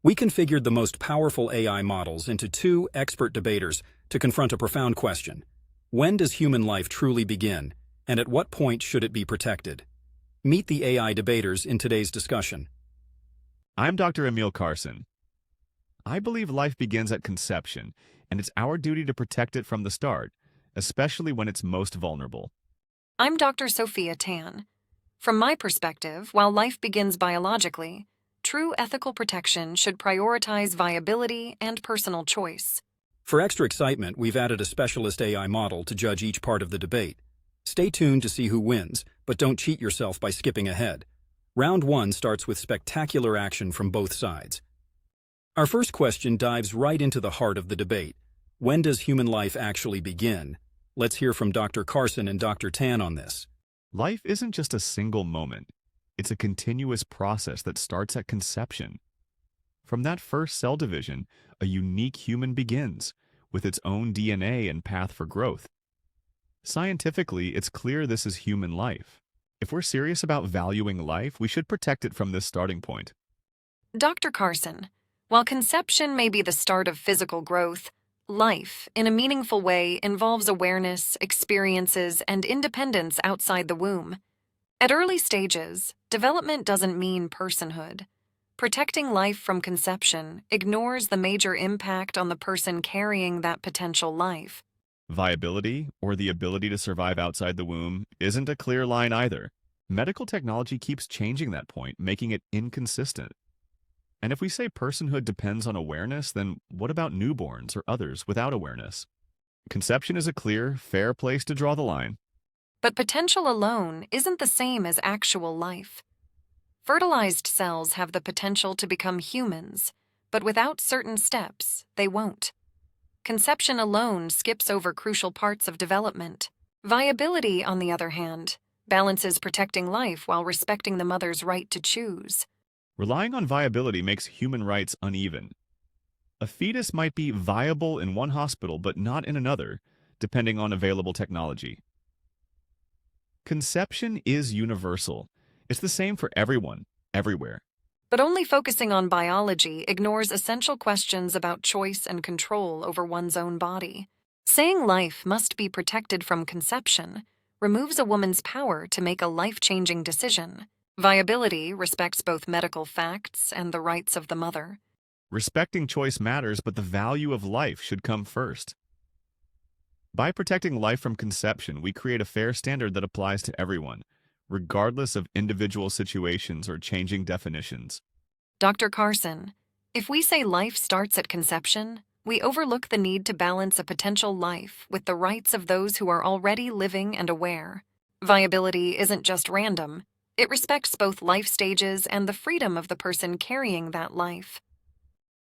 We configured the most powerful AI models into two expert debaters to confront a profound question. When does human life truly begin, and at what point should it be protected? Meet the AI debaters in today's discussion. I'm Dr. Emile Carson. I believe life begins at conception, and it's our duty to protect it from the start, especially when it's most vulnerable. I'm Dr. Sophia Tan. From my perspective, while life begins biologically, true ethical protection should prioritize viability and personal choice. For extra excitement, we've added a specialist AI model to judge each part of the debate. Stay tuned to see who wins, but don't cheat yourself by skipping ahead. Round 1 starts with spectacular action from both sides. Our first question dives right into the heart of the debate. When does human life actually begin? Let's hear from Dr. Carson and Dr. Tan on this. Life isn't just a single moment. It's a continuous process that starts at conception. From that first cell division, a unique human begins, with its own DNA and path for growth. Scientifically, it's clear this is human life. If we're serious about valuing life, we should protect it from this starting point. Dr. Carson, while conception may be the start of physical growth, life, in a meaningful way, involves awareness, experiences, and independence outside the womb. At early stages, development doesn't mean personhood. Protecting life from conception ignores the major impact on the person carrying that potential life. Viability, or the ability to survive outside the womb, isn't a clear line either. Medical technology keeps changing that point, making it inconsistent. And if we say personhood depends on awareness, then what about newborns or others without awareness? Conception is a clear, fair place to draw the line. But potential alone isn't the same as actual life. Fertilized cells have the potential to become humans, but without certain steps, they won't. Conception alone skips over crucial parts of development. Viability, on the other hand, balances protecting life while respecting the mother's right to choose. Relying on viability makes human rights uneven. A fetus might be viable in one hospital but not in another, depending on available technology. Conception is universal. It's the same for everyone, everywhere. But only focusing on biology ignores essential questions about choice and control over one's own body. Saying life must be protected from conception removes a woman's power to make a life-changing decision. Viability respects both medical facts and the rights of the mother. Respecting choice matters, but the value of life should come first. By protecting life from conception, we create a fair standard that applies to everyone, regardless of individual situations or changing definitions. Dr. Carson, if we say life starts at conception, we overlook the need to balance a potential life with the rights of those who are already living and aware. Viability isn't just random. It respects both life stages and the freedom of the person carrying that life.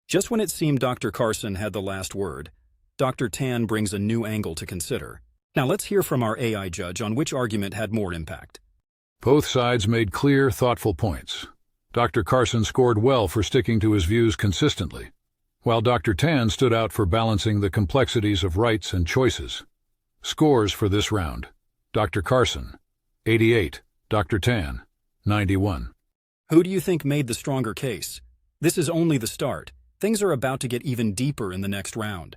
Just when it seemed Dr. Carson had the last word, Dr. Tan brings a new angle to consider. Now let's hear from our AI judge on which argument had more impact. Both sides made clear, thoughtful points. Dr. Carson scored well for sticking to his views consistently, while Dr. Tan stood out for balancing the complexities of rights and choices. Scores for this round: Dr. Carson, 88, Dr. Tan, 91. Who do you think made the stronger case? This is only the start. Things are about to get even deeper in the next round.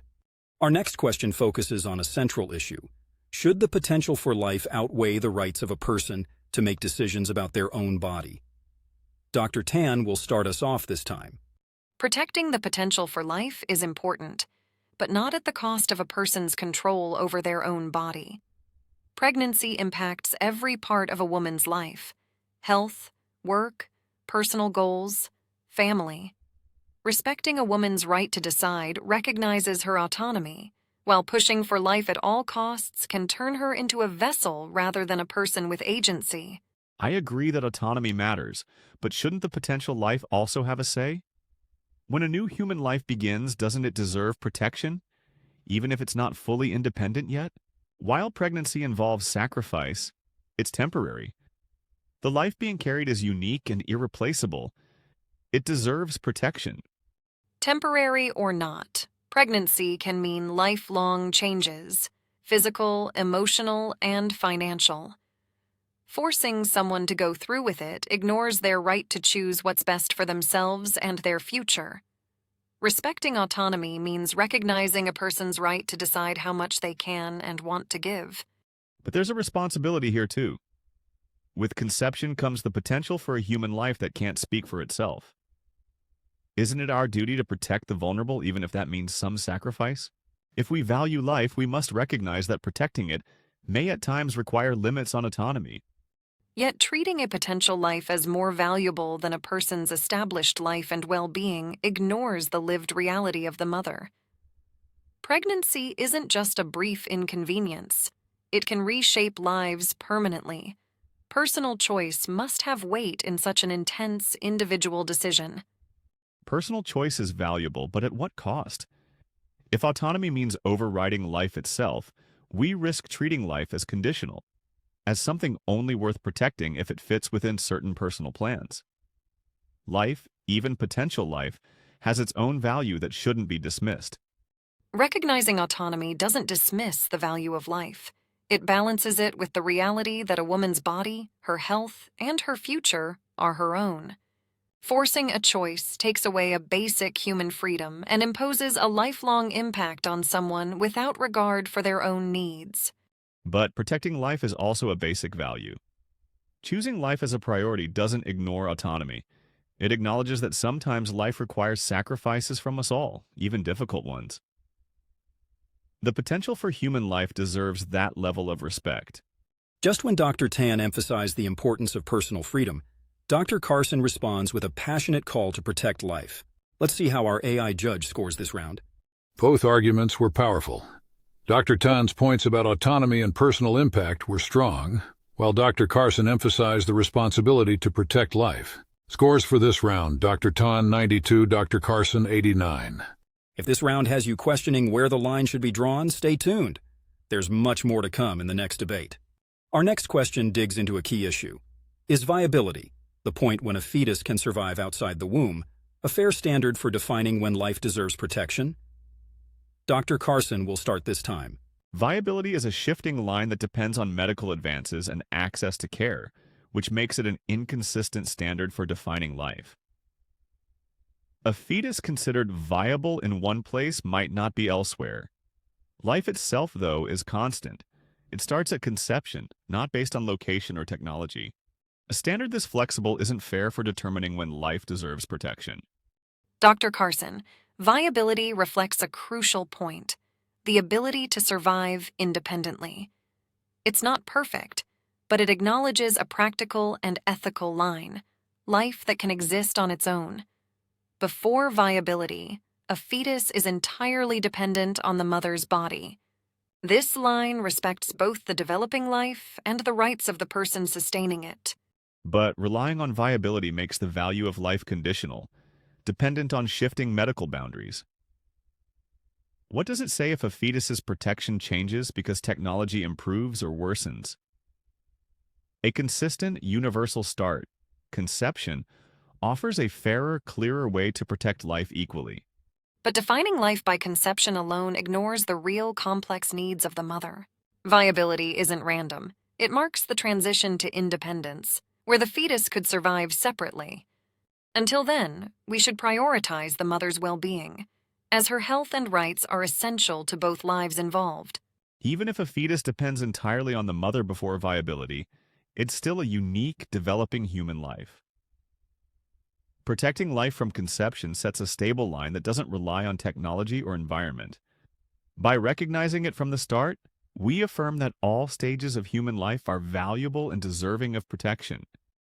Our next question focuses on a central issue. Should the potential for life outweigh the rights of a person to make decisions about their own body? Dr. Tan will start us off this time. Protecting the potential for life is important, but not at the cost of a person's control over their own body. Pregnancy impacts every part of a woman's life: health, work, personal goals, family. Respecting a woman's right to decide recognizes her autonomy, while pushing for life at all costs can turn her into a vessel rather than a person with agency. I agree that autonomy matters, but shouldn't the potential life also have a say? When a new human life begins, doesn't it deserve protection, even if it's not fully independent yet? While pregnancy involves sacrifice, it's temporary. The life being carried is unique and irreplaceable. It deserves protection. Temporary or not, pregnancy can mean lifelong changes, physical, emotional, and financial. Forcing someone to go through with it ignores their right to choose what's best for themselves and their future. Respecting autonomy means recognizing a person's right to decide how much they can and want to give. But there's a responsibility here too. With conception comes the potential for a human life that can't speak for itself. Isn't it our duty to protect the vulnerable even if that means some sacrifice? If we value life, we must recognize that protecting it may at times require limits on autonomy. Yet treating a potential life as more valuable than a person's established life and well-being ignores the lived reality of the mother. Pregnancy isn't just a brief inconvenience. It can reshape lives permanently. Personal choice must have weight in such an intense, individual decision. Personal choice is valuable, but at what cost? If autonomy means overriding life itself, we risk treating life as conditional, as something only worth protecting if it fits within certain personal plans. Life, even potential life, has its own value that shouldn't be dismissed. Recognizing autonomy doesn't dismiss the value of life. It balances it with the reality that a woman's body, her health, and her future are her own. Forcing a choice takes away a basic human freedom and imposes a lifelong impact on someone without regard for their own needs. But protecting life is also a basic value. Choosing life as a priority doesn't ignore autonomy. It acknowledges that sometimes life requires sacrifices from us all, even difficult ones. The potential for human life deserves that level of respect. Just when Dr. Tan emphasized the importance of personal freedom, Dr. Carson responds with a passionate call to protect life. Let's see how our AI judge scores this round. Both arguments were powerful. Dr. Tan's points about autonomy and personal impact were strong, while Dr. Carson emphasized the responsibility to protect life. Scores for this round: Dr. Tan 92, Dr. Carson 89. If this round has you questioning where the line should be drawn, stay tuned. There's much more to come in the next debate. Our next question digs into a key issue. Is viability, the point when a fetus can survive outside the womb, a fair standard for defining when life deserves protection? Dr. Carson will start this time. Viability is a shifting line that depends on medical advances and access to care, which makes it an inconsistent standard for defining life. A fetus considered viable in one place might not be elsewhere. Life itself, though, is constant. It starts at conception, not based on location or technology. A standard this flexible isn't fair for determining when life deserves protection. Dr. Carson, viability reflects a crucial point: the ability to survive independently. It's not perfect, but it acknowledges a practical and ethical line: life that can exist on its own. Before viability, a fetus is entirely dependent on the mother's body. This line respects both the developing life and the rights of the person sustaining it. But relying on viability makes the value of life conditional, dependent on shifting medical boundaries. What does it say if a fetus's protection changes because technology improves or worsens? A consistent, universal start, conception, offers a fairer, clearer way to protect life equally. But defining life by conception alone ignores the real complex needs of the mother. Viability isn't random. It marks the transition to independence, where the fetus could survive separately. Until then, we should prioritize the mother's well-being, as her health and rights are essential to both lives involved. Even if a fetus depends entirely on the mother before viability, it's still a unique, developing human life. Protecting life from conception sets a stable line that doesn't rely on technology or environment. By recognizing it from the start, we affirm that all stages of human life are valuable and deserving of protection.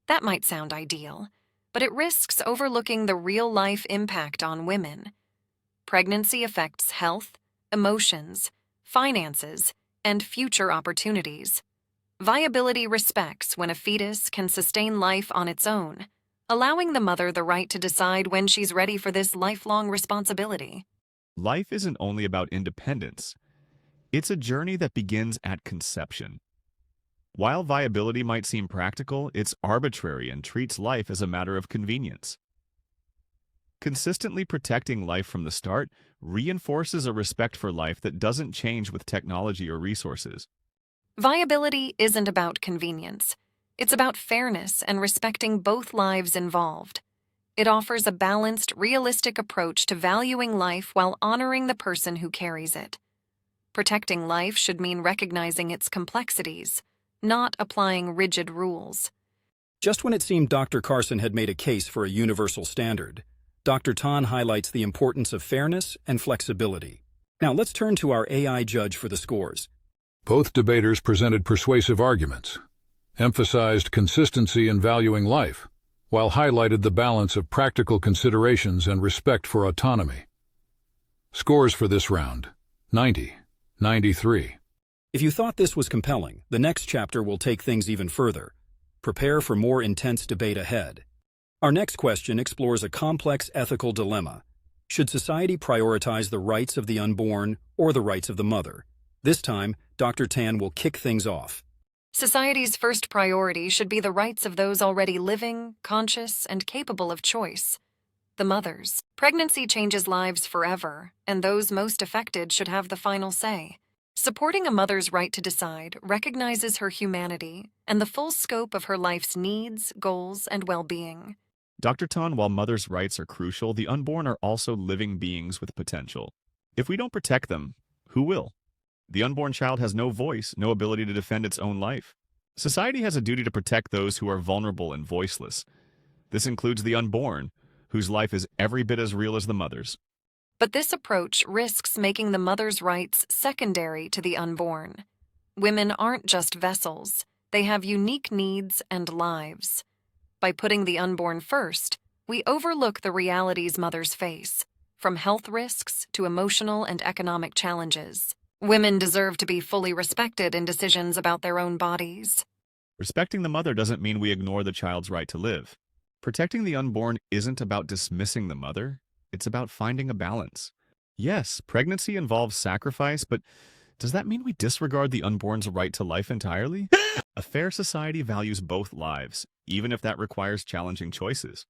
That might sound ideal, but it risks overlooking the real-life impact on women. Pregnancy affects health, emotions, finances, and future opportunities. Viability respects when a fetus can sustain life on its own, allowing the mother the right to decide when she's ready for this lifelong responsibility. Life isn't only about independence. It's a journey that begins at conception. While viability might seem practical, it's arbitrary and treats life as a matter of convenience. Consistently protecting life from the start reinforces a respect for life that doesn't change with technology or resources. Viability isn't about convenience. It's about fairness and respecting both lives involved. It offers a balanced, realistic approach to valuing life while honoring the person who carries it. Protecting life should mean recognizing its complexities, not applying rigid rules. Just when it seemed Dr. Carson had made a case for a universal standard, Dr. Tan highlights the importance of fairness and flexibility. Now let's turn to our AI judge for the scores. Both debaters presented persuasive arguments, emphasized consistency in valuing life, while highlighted the balance of practical considerations and respect for autonomy. Scores for this round: 90, 93. If you thought this was compelling, the next chapter will take things even further. Prepare for more intense debate ahead. Our next question explores a complex ethical dilemma. Should society prioritize the rights of the unborn or the rights of the mother? This time, Dr. Tan will kick things off. Society's first priority should be the rights of those already living, conscious, and capable of choice. The mothers. Pregnancy changes lives forever, and those most affected should have the final say. Supporting a mother's right to decide recognizes her humanity and the full scope of her life's needs, goals, and well-being. Dr. Tan, while mothers' rights are crucial, the unborn are also living beings with potential. If we don't protect them, who will? The unborn child has no voice, no ability to defend its own life. Society has a duty to protect those who are vulnerable and voiceless. This includes the unborn, whose life is every bit as real as the mother's. But this approach risks making the mother's rights secondary to the unborn. Women aren't just vessels. They have unique needs and lives. By putting the unborn first, we overlook the realities mothers face, from health risks to emotional and economic challenges. Women deserve to be fully respected in decisions about their own bodies. Respecting the mother doesn't mean we ignore the child's right to live. Protecting the unborn isn't about dismissing the mother. It's about finding a balance. Yes, pregnancy involves sacrifice, but does that mean we disregard the unborn's right to life entirely? A fair society values both lives, even if that requires challenging choices.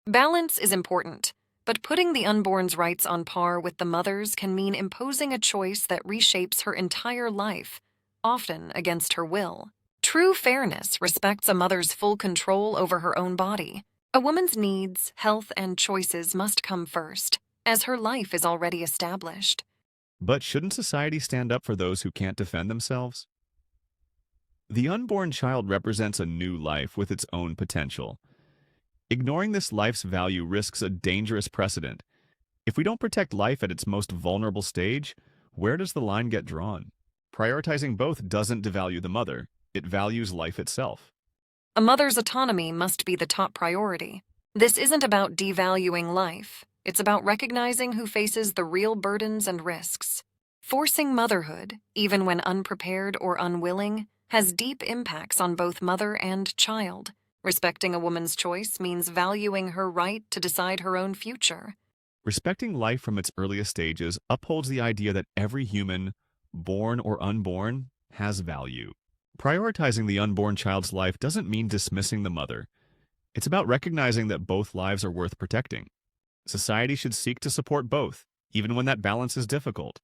Balance is important, but putting the unborn's rights on par with the mother's can mean imposing a choice that reshapes her entire life, often against her will. True fairness respects a mother's full control over her own body. A woman's needs, health, and choices must come first, as her life is already established. But shouldn't society stand up for those who can't defend themselves? The unborn child represents a new life with its own potential. Ignoring this life's value risks a dangerous precedent. If we don't protect life at its most vulnerable stage, where does the line get drawn? Prioritizing both doesn't devalue the mother. It values life itself. A mother's autonomy must be the top priority. This isn't about devaluing life. It's about recognizing who faces the real burdens and risks. Forcing motherhood, even when unprepared or unwilling, has deep impacts on both mother and child. Respecting a woman's choice means valuing her right to decide her own future. Respecting life from its earliest stages upholds the idea that every human, born or unborn, has value. Prioritizing the unborn child's life doesn't mean dismissing the mother. It's about recognizing that both lives are worth protecting. Society should seek to support both, even when that balance is difficult.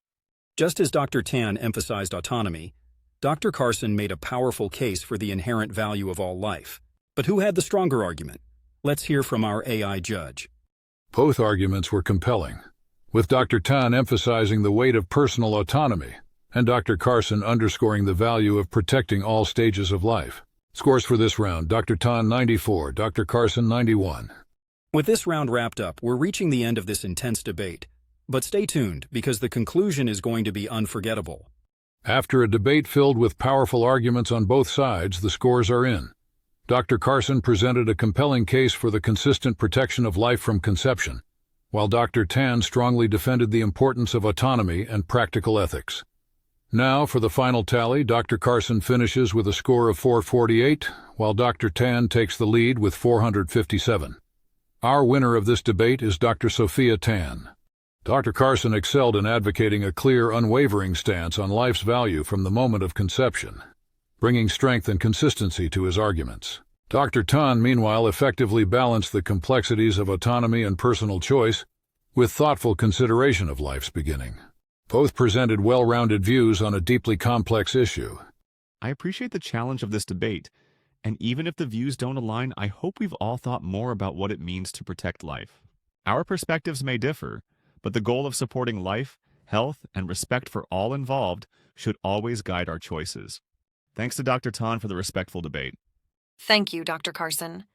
Just as Dr. Tan emphasized autonomy, Dr. Carson made a powerful case for the inherent value of all life. But who had the stronger argument? Let's hear from our AI judge. Both arguments were compelling, with Dr. Tan emphasizing the weight of personal autonomy and Dr. Carson underscoring the value of protecting all stages of life. Scores for this round: Dr. Tan 94, Dr. Carson 91. With this round wrapped up, we're reaching the end of this intense debate. But stay tuned, because the conclusion is going to be unforgettable. After a debate filled with powerful arguments on both sides, the scores are in. Dr. Carson presented a compelling case for the consistent protection of life from conception, while Dr. Tan strongly defended the importance of autonomy and practical ethics. Now, for the final tally, Dr. Carson finishes with a score of 448, while Dr. Tan takes the lead with 457. Our winner of this debate is Dr. Sophia Tan. Dr. Carson excelled in advocating a clear, unwavering stance on life's value from the moment of conception, bringing strength and consistency to his arguments. Dr. Tan, meanwhile, effectively balanced the complexities of autonomy and personal choice with thoughtful consideration of life's beginning. Both presented well-rounded views on a deeply complex issue. I appreciate the challenge of this debate. And even if the views don't align, I hope we've all thought more about what it means to protect life. Our perspectives may differ, but the goal of supporting life, health, and respect for all involved should always guide our choices. Thanks to Dr. Tan for the respectful debate. Thank you, Dr. Carson.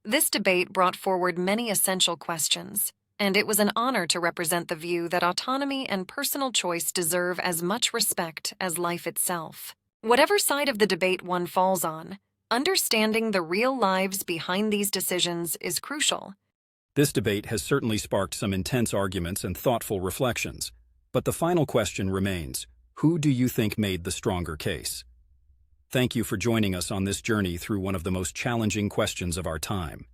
This debate brought forward many essential questions, and it was an honor to represent the view that autonomy and personal choice deserve as much respect as life itself. Whatever side of the debate one falls on, understanding the real lives behind these decisions is crucial. This debate has certainly sparked some intense arguments and thoughtful reflections, but the final question remains: who do you think made the stronger case? Thank you for joining us on this journey through one of the most challenging questions of our time.